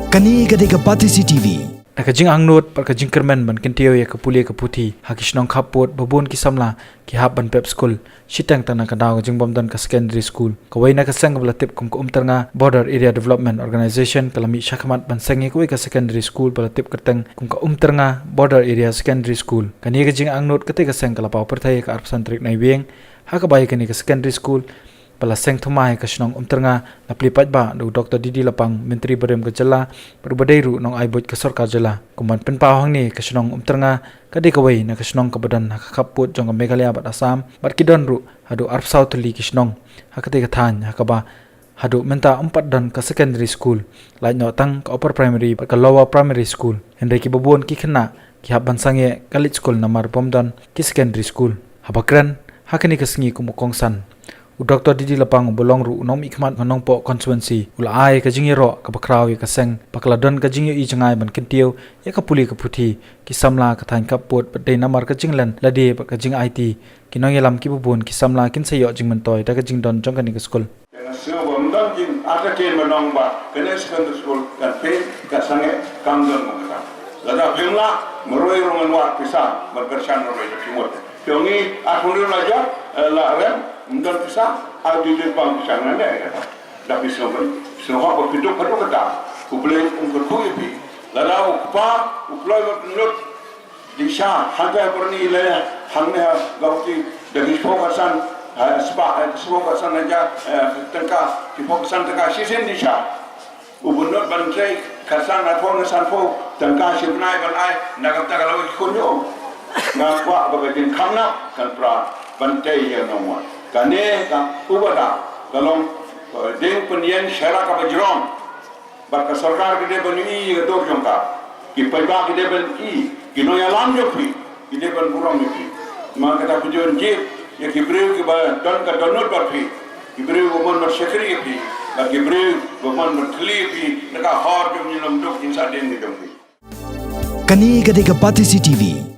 Kani gadega Pati CCTV. Nakajing angnot perkajing kermen ban kentio ya kepulia keputi hakisnong kapot babon kisamla ki hab ban pep school sitang tanah kadau jing bomdan ka secondary school kawai na kasang belatip kum umtarnga border area development organization kalami syakmat ban sangi kawai ka secondary school belatip kerteng kum ka umtarnga border area secondary school kani kajing angnot ketika sang kalapau perthai ka arpsan trik nai weng hakabai kani ka secondary school pala seng thumai kasnong umtarnga naplipat ba do Dr. Didi Lapang Menteri Berem Kejala berbadairu nong aibot ke sarkar jela kuman penpawang ni kasnong umtarnga kadikawai na kasnong kabadan hakaput jong Meghalaya bat Assam bat kidon ru hadu arp south li kasnong hakate kathan hakaba hadu menta 4 dan ke secondary school lai no tang ka upper primary ka lower primary school hendai ki babon ki khna ki haban sange college school namar pomdan ki secondary school habakran hakani kasngi kumukongsan Dr. Didi Lapang bolong ru nom ikmat nganong po constituency ula ai ka jingiro ka bakrawi ka seng pakladon ka jingyo I jangai ban kentio ya ka puli ka puthi ki samla ka thain ka pot padai namar ka jinglan lade ka jing IT kinong yalam ki bubun ki samla kin sayo jingman toy ta ka jingdon jong ka ni ka school so bomdang jing ata ke manong ba kene secondary school kan pe ka sange kamdon mo ka lada pemla meroi rongan wa pisa berkersan roi timur yongi akhundu laja la rem mungkin bisa ada di depan sana ni, tapi semua berpintu perlu kita, upload untuk kuipi, lalu upload menurut disha, hanya perni le, hanya gauti dari fokusan, fokusan aja tengkah, fokusan tengkah sisen disha, upload bantrai kasan atau ngasan fo tengkah sipnai banai, nak kata kalau ikunyo, ngapa bagian kamna kan pra bantai yang nomor. Kane ka ubada galong deng penyen syara ka bajrom ba ka sarkar gede bani ga dog jongka ki paiba gede ban I kino ya lam jo phi gede ban burong ni ma ka ta pujon je ya ki breu ki ba don ka donot ba phi ki breu go mon ma shekri phi ba ki breu go mon ma thli phi na ka hor jo ni lam dog insa den ni dong Kani gadega Pati CCTV.